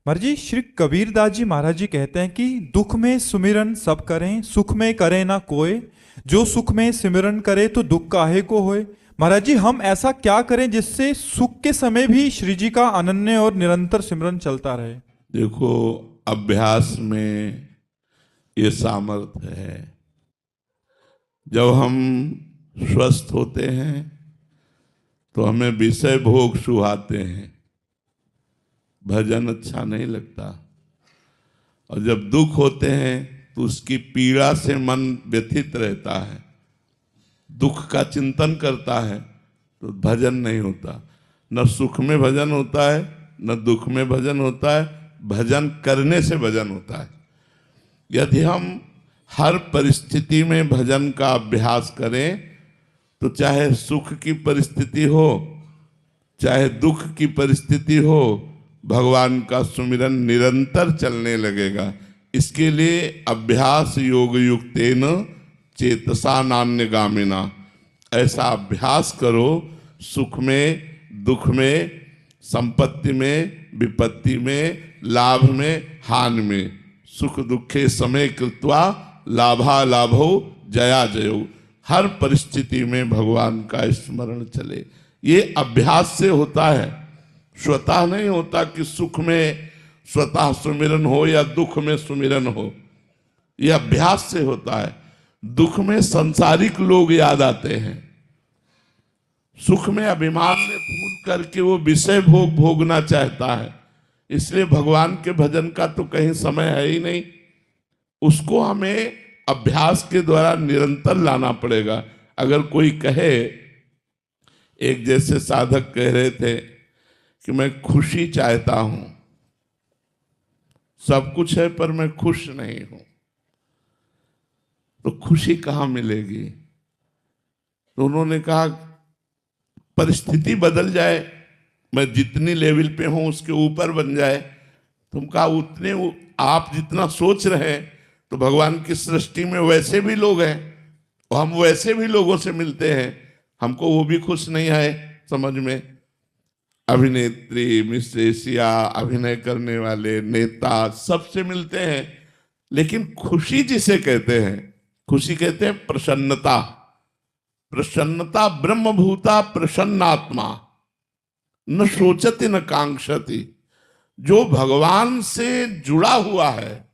महाराज जी, श्री कबीरदास जी महाराज जी कहते हैं कि दुख में सुमिरन सब करें, सुख में करे ना कोय। जो सुख में सिमरन करे तो दुख काहे को होए। महाराज जी, हम ऐसा क्या करें जिससे सुख के समय भी श्री जी का अनन्य और निरंतर सिमरन चलता रहे। देखो, अभ्यास में ये सामर्थ्य है। जब हम स्वस्थ होते हैं तो हमें विषय भोग सुहाते हैं, भजन अच्छा नहीं लगता। और जब दुख होते हैं तो उसकी पीड़ा से मन व्यथित रहता है, दुख का चिंतन करता है, तो भजन नहीं होता। न सुख में भजन होता है, न दुख में भजन होता है। भजन करने से भजन होता है। यदि हम हर परिस्थिति में भजन का अभ्यास करें तो चाहे सुख की परिस्थिति हो, चाहे दुख की परिस्थिति हो, भगवान का सुमिरन निरंतर चलने लगेगा। इसके लिए अभ्यास योग युक्तेन चेतसा नान्यगामिना, ऐसा अभ्यास करो। सुख में, दुख में, संपत्ति में, विपत्ति में, लाभ में, हान में, सुख दुखे समय कृत्वा लाभा लाभो जया जयो, हर परिस्थिति में भगवान का स्मरण चले। ये अभ्यास से होता है, स्वतः नहीं होता कि सुख में स्वतः सुमिरन हो या दुख में सुमिरन हो। यह अभ्यास से होता है। दुख में संसारिक लोग याद आते हैं, सुख में अभिमान में फूल करके वो विषय भोग भोगना चाहता है। इसलिए भगवान के भजन का तो कहीं समय है ही नहीं। उसको हमें अभ्यास के द्वारा निरंतर लाना पड़ेगा। अगर कोई कहे, एक जैसे साधक कह रहे थे कि मैं खुशी चाहता हूं, सब कुछ है पर मैं खुश नहीं हूं, तो खुशी कहां मिलेगी। तो उन्होंने कहा परिस्थिति बदल जाए, मैं जितनी लेवल पे हूं उसके ऊपर बन जाए। तुम कहा उतने आप जितना सोच रहे हैं तो भगवान की सृष्टि में वैसे भी लोग हैं और हम वैसे भी लोगों से मिलते हैं, हमको वो भी खुश नहीं आए समझ में। अभिनेत्री, मिस एशिया, अभिनय करने वाले नेता, सबसे मिलते हैं, लेकिन खुशी जिसे कहते हैं, खुशी कहते हैं प्रसन्नता। प्रसन्नता ब्रह्मभूता प्रसन्नात्मा न सोचती न कांक्षति। जो भगवान से जुड़ा हुआ है,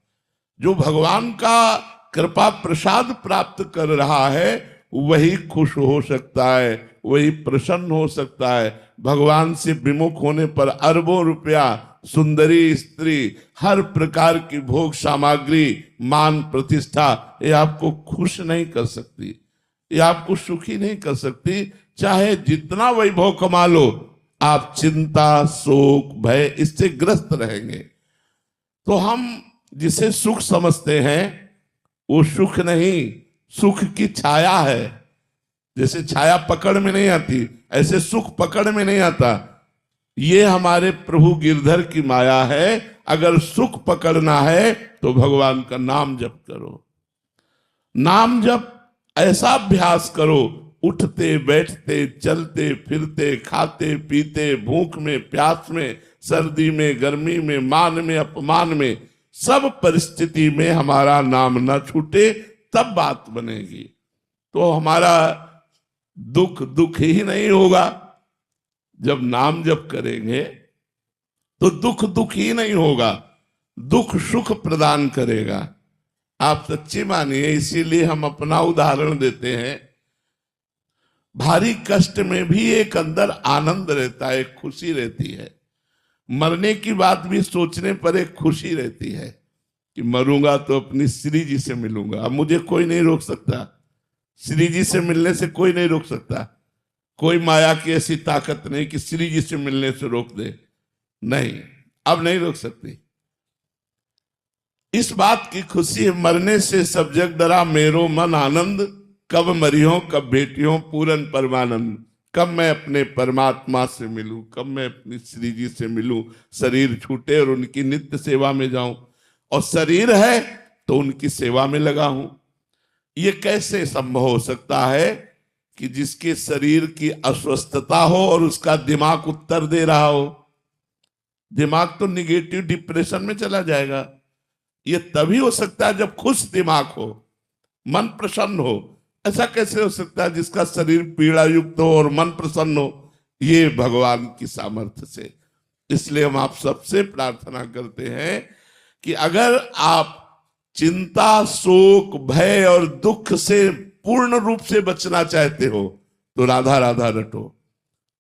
जो भगवान का कृपा प्रसाद प्राप्त कर रहा है, वही खुश हो सकता है, वही प्रसन्न हो सकता है। भगवान से विमुख होने पर अरबों रुपया, सुंदरी स्त्री, हर प्रकार की भोग सामग्री, मान प्रतिष्ठा, ये आपको खुश नहीं कर सकती, ये आपको सुखी नहीं कर सकती। चाहे जितना वैभव कमा लो, आप चिंता, शोक, भय इससे ग्रस्त रहेंगे। तो हम जिसे सुख समझते हैं वो सुख नहीं, सुख की छाया है। जैसे छाया पकड़ में नहीं आती, ऐसे सुख पकड़ में नहीं आता। ये हमारे प्रभु गिरधर की माया है। अगर सुख पकड़ना है तो भगवान का नाम जप करो। नाम जप ऐसा अभ्यास करो, उठते बैठते, चलते फिरते, खाते पीते, भूख में प्यास में, सर्दी में गर्मी में, मान में अपमान में, सब परिस्थिति में हमारा नाम न छूटे, तब बात बनेगी। तो हमारा दुख दुख ही नहीं होगा। जब नाम जप करेंगे तो दुख दुख ही नहीं होगा, दुख सुख प्रदान करेगा। आप सच्ची मानिए, इसीलिए हम अपना उदाहरण देते हैं। भारी कष्ट में भी एक अंदर आनंद रहता है, एक खुशी रहती है। मरने की बात भी सोचने पर एक खुशी रहती है कि मरूंगा तो अपनी श्री जी से मिलूंगा। अब मुझे कोई नहीं रोक सकता, श्री जी से मिलने से कोई नहीं रोक सकता। कोई माया की ऐसी ताकत नहीं कि श्री जी से मिलने से रोक दे, नहीं, अब नहीं रोक सकती। इस बात की खुशी है, मरने से सब जग डरा मेरो मन आनंद, कब मरियो कब भेटियो पूरन परमानंद। कब मैं अपने परमात्मा से मिलूं, कब मैं अपनी श्री जी से मिलूं, शरीर छूटे और उनकी नित्य सेवा में जाऊं। और शरीर है तो उनकी सेवा में लगा हूं। ये कैसे संभव हो सकता है कि जिसके शरीर की अस्वस्थता हो और उसका दिमाग उत्तर दे रहा हो। दिमाग तो निगेटिव डिप्रेशन में चला जाएगा। ये तभी हो सकता है जब खुश दिमाग हो, मन प्रसन्न हो। ऐसा कैसे हो सकता है जिसका शरीर पीड़ा युक्त हो और मन प्रसन्न हो? ये भगवान की सामर्थ्य से। इसलिए हम आप सबसे प्रार्थना करते हैं कि अगर आप चिंता, शोक, भय और दुख से पूर्ण रूप से बचना चाहते हो तो राधा राधा रटो।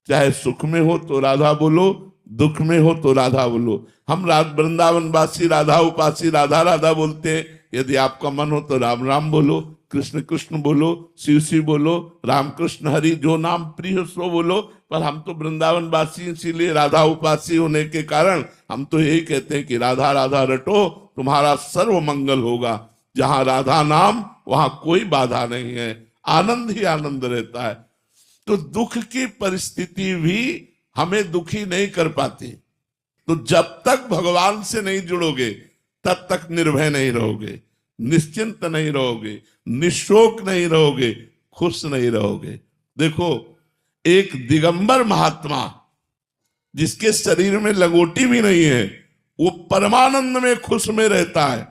चाहे सुख में हो तो राधा बोलो, दुख में हो तो राधा बोलो। हम वृंदावन वासी, राधा उपासी राधा राधा बोलते हैं। यदि आपका मन हो तो राम राम बोलो, कृष्ण कृष्ण बोलो, शिव शिव बोलो, राम कृष्ण हरि, जो नाम प्रिय हो सो बोलो। पर हम तो वृंदावन वासी, इसीलिए राधा उपासी होने के कारण हम तो यही कहते हैं कि राधा राधा रटो, तुम्हारा सर्व मंगल होगा। जहां राधा नाम वहां कोई बाधा नहीं है, आनंद ही आनंद रहता है। तो दुख की परिस्थिति भी हमें दुखी नहीं कर पाती। तो जब तक भगवान से नहीं जुड़ोगे तब तक निर्भय नहीं रहोगे, निश्चिंत नहीं रहोगे, निशोक नहीं रहोगे, खुश नहीं रहोगे। देखो, एक दिगंबर महात्मा जिसके शरीर में लंगोटी भी नहीं है, वो परमानंद में खुश में रहता है।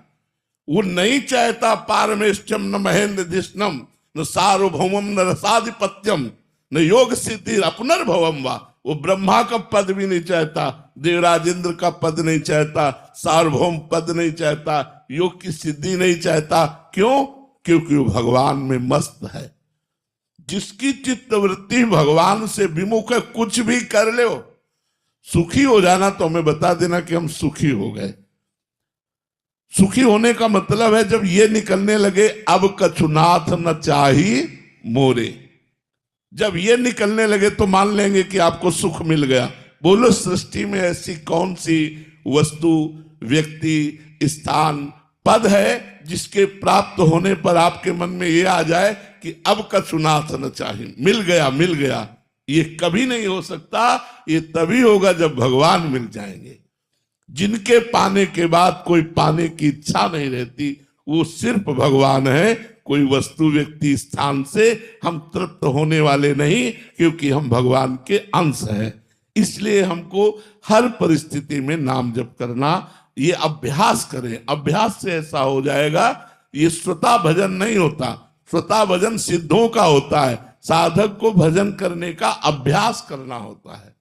वो नहीं चाहता पारमेष्टम न महेंद्र धिष्णम न सार्वभौमम न रसाधिपत्यम न योग सिद्धि अपनर्भवम वा। वो ब्रह्मा का पद भी नहीं चाहता, देवराज इंद्र का पद नहीं चाहता, सार्वभौम पद नहीं चाहता, योग की सिद्धि नहीं चाहता। क्यों? क्योंकि वो भगवान में मस्त है। जिसकी चित्तवृत्ति भगवान से विमुख है, कुछ भी कर ले, सुखी हो जाना तो हमें बता देना कि हम सुखी हो गए। सुखी होने का मतलब है जब ये निकलने लगे, अब कछुनाथ न चाही मोरे। जब ये निकलने लगे तो मान लेंगे कि आपको सुख मिल गया। बोलो, सृष्टि में ऐसी कौन सी वस्तु, व्यक्ति, स्थान, पद है जिसके प्राप्त होने पर आपके मन में ये आ जाए कि अब कछुनाथ न चाही, मिल गया मिल गया? ये कभी नहीं हो सकता। ये तभी होगा जब भगवान मिल जाएंगे। जिनके पाने के बाद कोई पाने की इच्छा नहीं रहती, वो सिर्फ भगवान है। कोई वस्तु, व्यक्ति, स्थान से हम तृप्त होने वाले नहीं, क्योंकि हम भगवान के अंश हैं। इसलिए हमको हर परिस्थिति में नाम जप करना, ये अभ्यास करें। अभ्यास से ऐसा हो जाएगा। ये स्वतः भजन नहीं होता, स्वतः भजन सिद्धों का होता है। साधक को भजन करने का अभ्यास करना होता है।